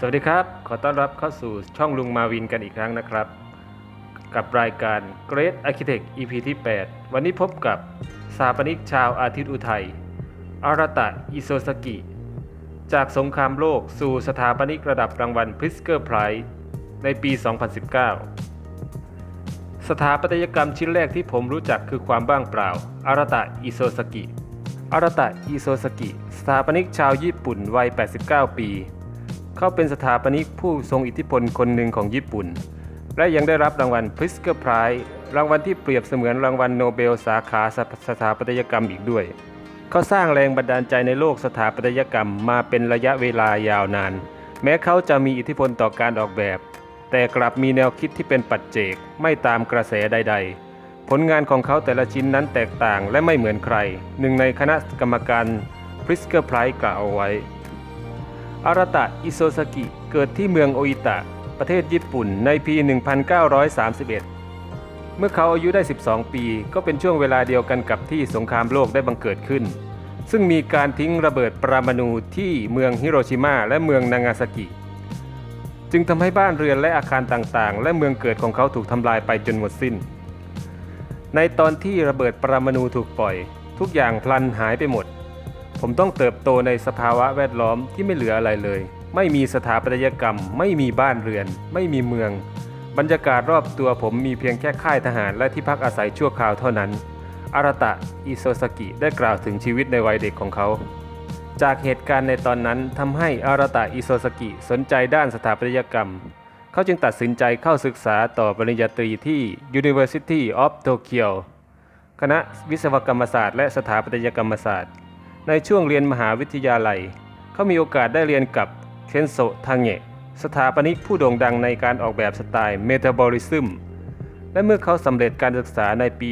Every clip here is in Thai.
สวัสดีครับขอต้อนรับเข้าสู่ช่องลุงมาวินกันอีกครั้งนะครับกับรายการ Great Architect EP ที่ 8 วันนี้พบกับสถาปนิกชาวอาทิตย์อุทัยอาราตะ อิโซซากิจากสงครามโลกสู่สถาปนิกระดับรางวัล Pritzker Prize ในปี 2019 สถาปัตยกรรมชิ้นแรกที่ผมรู้จักคือความว่างเปล่าอาราตะ อิโซซากิอาราตะ อิโซซากิสถาปนิกชาวญี่ปุ่นวัย 89 ปีเขาเป็นสถาปนิกผู้ทรงอิทธิพลคนหนึ่งของญี่ปุ่นและยังได้รับรางวัล Pritzker Prize รางวัลที่เปรียบเสมือนรางวัลโนเบลสาขาสถาปัตยกรรมอีกด้วยเขาสร้างแรงบันดาลใจในโลกสถาปัตยกรรมมาเป็นระยะเวลายาวนานแม้เขาจะมีอิทธิพลต่อการออกแบบแต่กลับมีแนวคิดที่เป็นปัจเจกไม่ตามกระแสใดๆผลงานของเขาแต่ละชิ้นนั้นแตกต่างและไม่เหมือนใครหนึ่งในคณะกรรมการ Pritzker Prize กล่าวเอาไว้อาราตะ อิโซซากิเกิดที่เมืองโออิตะประเทศญี่ปุ่นในปี 1931 เมื่อเขาอายุได้ 12 ปีก็เป็นช่วงเวลาเดียวกันกับที่สงครามโลกได้บังเกิดขึ้นซึ่งมีการทิ้งระเบิดปรมาณูที่เมืองฮิโรชิมาและเมืองนางาซากิจึงทำให้บ้านเรือนและอาคารต่างๆและเมืองเกิดของเขาถูกทำลายไปจนหมดสิ้นในตอนที่ระเบิดปรมาณูถูกปล่อยทุกอย่างพลันหายไปหมดผมต้องเติบโตในสภาวะแวดล้อมที่ไม่เหลืออะไรเลยไม่มีสถาปัตยกรรมไม่มีบ้านเรือนไม่มีเมืองบรรยากาศรอบตัวผมมีเพียงแค่ค่ายทหารและที่พักอาศัยชั่วคราวเท่านั้นอาราตะ อิโซซากิได้กล่าวถึงชีวิตในวัยเด็กของเขาจากเหตุการณ์ในตอนนั้นทำให้อาราตะ อิโซซากิสนใจด้านสถาปัตยกรรมเขาจึงตัดสินใจเข้าศึกษาต่อปริญญาตรีที่ University of Tokyo คณะวิศวกรรมศาสตร์และสถาปัตยกรรมศาสตร์ในช่วงเรียนมหาวิทยาลัยเขามีโอกาสได้เรียนกับเคนโซ ทาเงะสถาปนิกผู้โด่งดังในการออกแบบสไตล์เมตาบอลิซึมและเมื่อเขาสำเร็จการศึกษาในปี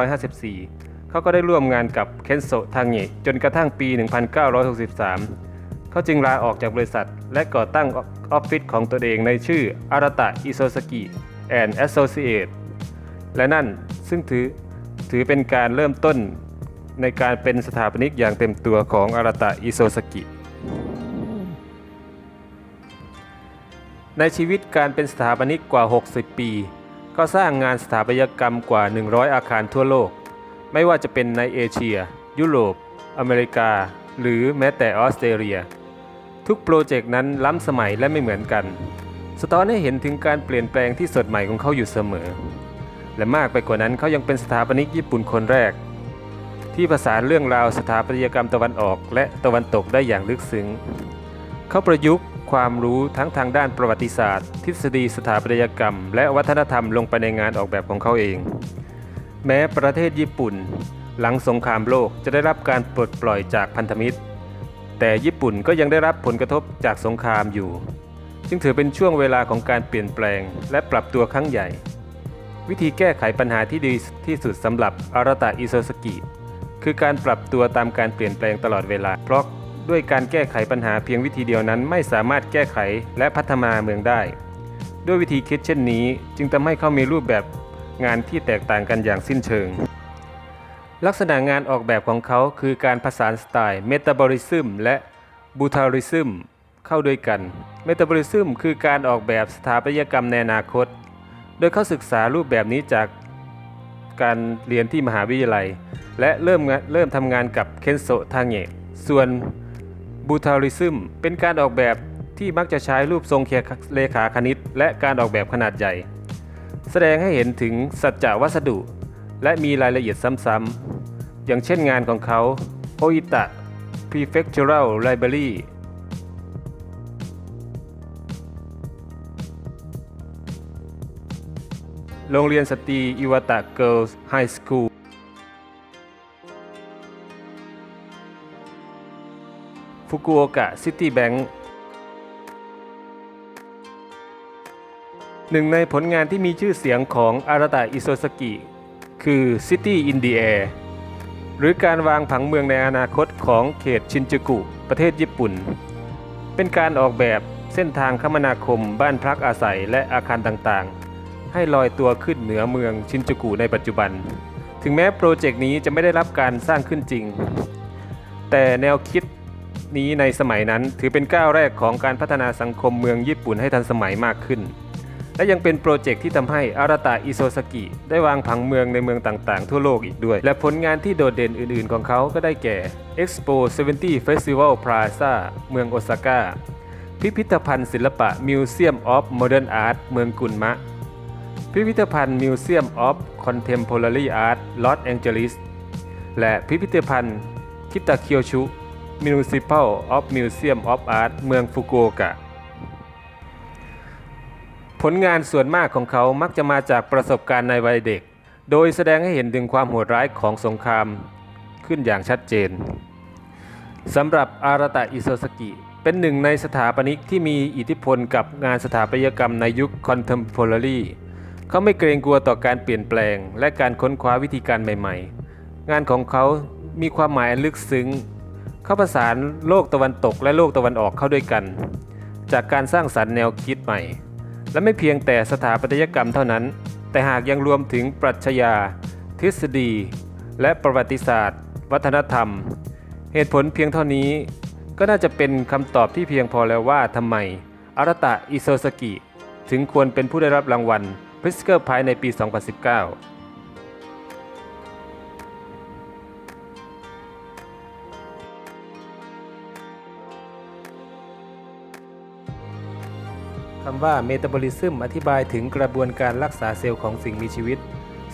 1954 เขาก็ได้ร่วมงานกับเคนโซ ทาเงะจนกระทั่งปี 1963 เขาจึงลาออกจากบริษัทและก่อตั้งออฟฟิศของตัวเองในชื่ออาราตะ อิโซซากิ and Associates และนั่นซึ่งถือเป็นการเริ่มต้นในการเป็นสถาปนิกอย่างเต็มตัวของอาราตะ อิโซซากิในชีวิตการเป็นสถาปนิกกว่า 60 ปีก็สร้างงานสถาปัตยกรรมกว่า 100 อาคารทั่วโลกไม่ว่าจะเป็นในเอเชียยุโรปอเมริกาหรือแม้แต่ออสเตรเลียทุกโปรเจกต์นั้นล้ำสมัยและไม่เหมือนกันสะท้อนให้เห็นถึงการเปลี่ยนแปลงที่สดใหม่ของเขาอยู่เสมอและมากไปกว่านั้นเขายังเป็นสถาปนิกญี่ปุ่นคนแรกที่ผสานเรื่องราวสถาปัตยกรรมตะวันออกและตะวันตกได้อย่างลึกซึ้งเขาประยุกต์ความรู้ทั้งทางด้านประวัติศาสตร์ทฤษฎีสถาปัตยกรรมและวัฒนธรรมลงไปในงานออกแบบของเขาเองแม้ประเทศญี่ปุ่นหลังสงครามโลกจะได้รับการปลดปล่อยจากพันธมิตรแต่ญี่ปุ่นก็ยังได้รับผลกระทบจากสงครามอยู่จึงถือเป็นช่วงเวลาของการเปลี่ยนแปลงและปรับตัวครั้งใหญ่วิธีแก้ไขปัญหาที่ดีที่สุดสำหรับอาราตะ อิโซซากิคือการปรับตัวตามการเปลี่ยนแปลงตลอดเวลาเพราะด้วยการแก้ไขปัญหาเพียงวิธีเดียวนั้นไม่สามารถแก้ไขและพัฒนาเมืองได้ด้วยวิธีคิดเช่นนี้จึงทำให้เขามีรูปแบบงานที่แตกต่างกันอย่างสิ้นเชิงลักษณะงานออกแบบของเขาคือการผสานสไตล์เมตาบอลิซึมและบูทาริซึมเข้าด้วยกันเมตาบอลิซึมคือการออกแบบสถาปัตยกรรมในอนาคตโดยเขาศึกษารูปแบบนี้จากการเรียนที่มหาวิทยาลัยและเริ่มทำงานกับเคนโซ ทาเงะส่วนบูทาริซึมเป็นการออกแบบที่มักจะใช้รูปทรงเลขาคณิตและการออกแบบขนาดใหญ่แสดงให้เห็นถึงสัจจะวัสดุและมีรายละเอียดซ้ำๆอย่างเช่นงานของเขาโออิตะ Prefectural Library โรงเรียนสตรีอิวาตะ Girls High Schoolฟุกุโอกะ ซิตี้แบงค์หนึ่งในผลงานที่มีชื่อเสียงของอาราตะ อิโซซากิคือ City in the Air หรือการวางผังเมืองในอนาคตของเขตชินจูกุประเทศญี่ปุ่นเป็นการออกแบบเส้นทางคมนาคมบ้านพักอาศัยและอาคารต่างๆให้ลอยตัวขึ้นเหนือเมืองชินจูกุในปัจจุบันถึงแม้โปรเจกต์นี้จะไม่ได้รับการสร้างขึ้นจริงแต่แนวคิด นี้ในสมัยนั้นถือเป็นก้าวแรกของการพัฒนาสังคมเมืองญี่ปุ่นให้ทันสมัยมากขึ้นและยังเป็นโปรเจกต์ที่ทำให้อาราตะอิโซซากิได้วางผังเมืองในเมืองต่างๆทั่วโลกอีกด้วยและผลงานที่โดดเด่นอื่นๆของเขาก็ได้แก่ Expo 70 Festival Plaza เมืองโอซาก้าพิพิธภัณฑ์ศิลปะ Museum of Modern Art เมืองกุนมะพิพิธภัณฑ์ Museum of Contemporary Art ลอสแองเจลิสและพิพิธภัณฑ์คิตาเคียวชุ Municipal of Museum of Art เมืองฟุกุโอกะผลงานส่วนมากของเขามักจะมาจากประสบการณ์ในวัยเด็กโดยแสดงให้เห็นถึงความโหดร้ายของสงครามขึ้นอย่างชัดเจนสำหรับอาราตะอิโซซากิเป็นหนึ่งในสถาปนิกที่มีอิทธิพลกับงานสถาปัตยกรรมในยุค Contemporary เขาไม่เกรงกลัวต่อการเปลี่ยนแปลงและการค้นคว้าวิธีการใหม่ๆงานของเขามีความหมายอันลึกซึ้งเขาผสานโลกตะวันตกและโลกตะวันออกเข้าด้วยกันจากการสร้างสรรค์แนวคิดใหม่และไม่เพียงแต่สถาปัตยกรรมเท่านั้นแต่หากยังรวมถึงปรัชญาทฤษฎีและประวัติศาสตร์วัฒนธรรมเหตุผลเพียงเท่านี้ก็น่าจะเป็นคำตอบที่เพียงพอแล้วว่าทำไมอาราตะอิโซซากิถึงควรเป็นผู้ได้รับรางวัล Pritzker Prize ในปี 2019คำว่าเมตาบอลิซึมอธิบายถึงกระบวนการรักษาเซลล์ของสิ่งมีชีวิต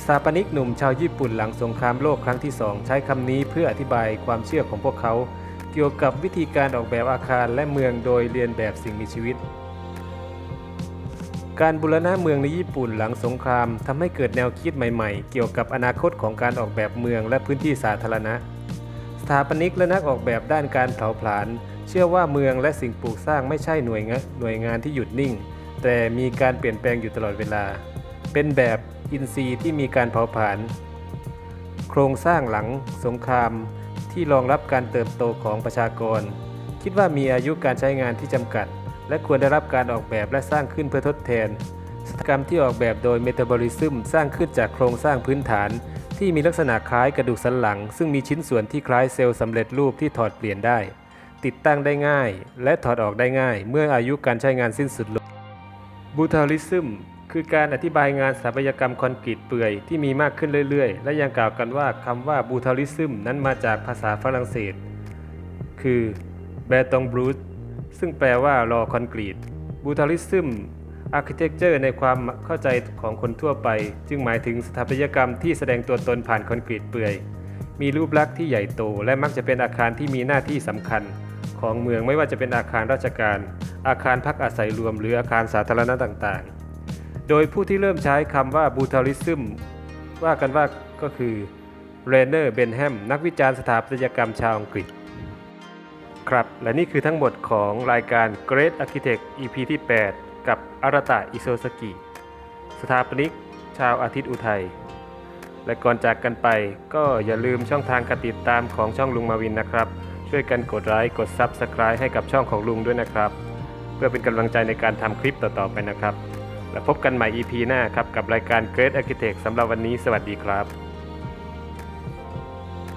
สถาปนิกหนุ่มชาวญี่ปุ่นหลังสงครามโลกครั้งที่ 2 ใช้คำนี้เพื่ออธิบายความเชื่อของพวกเขาเกี่ยวกับวิธีการออกแบบอาคารและเมืองโดยเรียนแบบสิ่งมีชีวิตการบูรณะเมืองในญี่ปุ่นหลังสงครามทำให้เกิดแนวคิดใหม่ๆเกี่ยวกับอนาคตของการออกแบบเมืองและพื้นที่สาธารณะสถาปนิกและนักออกแบบด้านการเผาผลาญเชื่อว่าเมืองและสิ่งปลูกสร้างไม่ใช่หน่วยงานที่หยุดนิ่งแต่มีการเปลี่ยนแปลงอยู่ตลอดเวลาเป็นแบบอินทรีย์ที่มีการเผาผลาญโครงสร้างหลังสงครามที่รองรับการเติบโตของประชากรคิดว่ามีอายุการใช้งานที่จำกัดและควรได้รับการออกแบบและสร้างขึ้นเพื่อทดแทนสถาปัตยกรรมที่ออกแบบโดยเมตาบอลิซึมสร้างขึ้นจากโครงสร้างพื้นฐานที่มีลักษณะคล้ายกระดูกสันหลังซึ่งมีชิ้นส่วนที่คล้ายเซลล์สำเร็จรูปที่ถอดเปลี่ยนได้ติดตั้งได้ง่ายและถอดออกได้ง่ายเมื่ออายุการใช้งานสิ้นสุดลงบูทาลิซึมคือการอธิบายงานสถาปัตยกรรมคอนกรีตเปื่อยที่มีมากขึ้นเรื่อยๆและยังกล่าวกันว่าคำว่าบูทาลิซึมนั้นมาจากภาษาฝรั่งเศสคือเบตองบรูซซึ่งแปลว่ารอคอนกรีตบูทาลิซึมอาร์คิเทคเจอร์ในความเข้าใจของคนทั่วไปจึงหมายถึงสถาปัตยกรรมที่แสดงตัวตนผ่านคอนกรีตเปื่อยมีรูปลักษณ์ที่ใหญ่โตและมักจะเป็นอาคารที่มีหน้าที่สำคัญของเมืองไม่ว่าจะเป็นอาคารราชการอาคารพักอาศัยรวมหรืออาคารสาธารณะต่างๆโดยผู้ที่เริ่มใช้คำว่าบูทาลิซึมว่ากันว่าก็คือเรเนอร์เบนแฮมนักวิจารณ์สถาปัตยกรรมชาวอังกฤษครับและนี่คือทั้งหมดของรายการ Great Architect EP ที่ 8 กับอาราตะอิโซซากิสถาปนิกชาวอาทิตย์อุทัยและก่อนจากกันไปก็อย่าลืมช่องทางการติดตามของช่องลุงมาวินนะครับช่วยกันกดไลค์กด Subscribe ให้กับช่องของลุงด้วยนะครับเพื่อเป็นกำลังใจในการทำคลิปต่อๆไปนะครับและพบกันใหม่ EP หน้าครับกับรายการ Great Architect สำหรับวันนี้สวัสดีครับ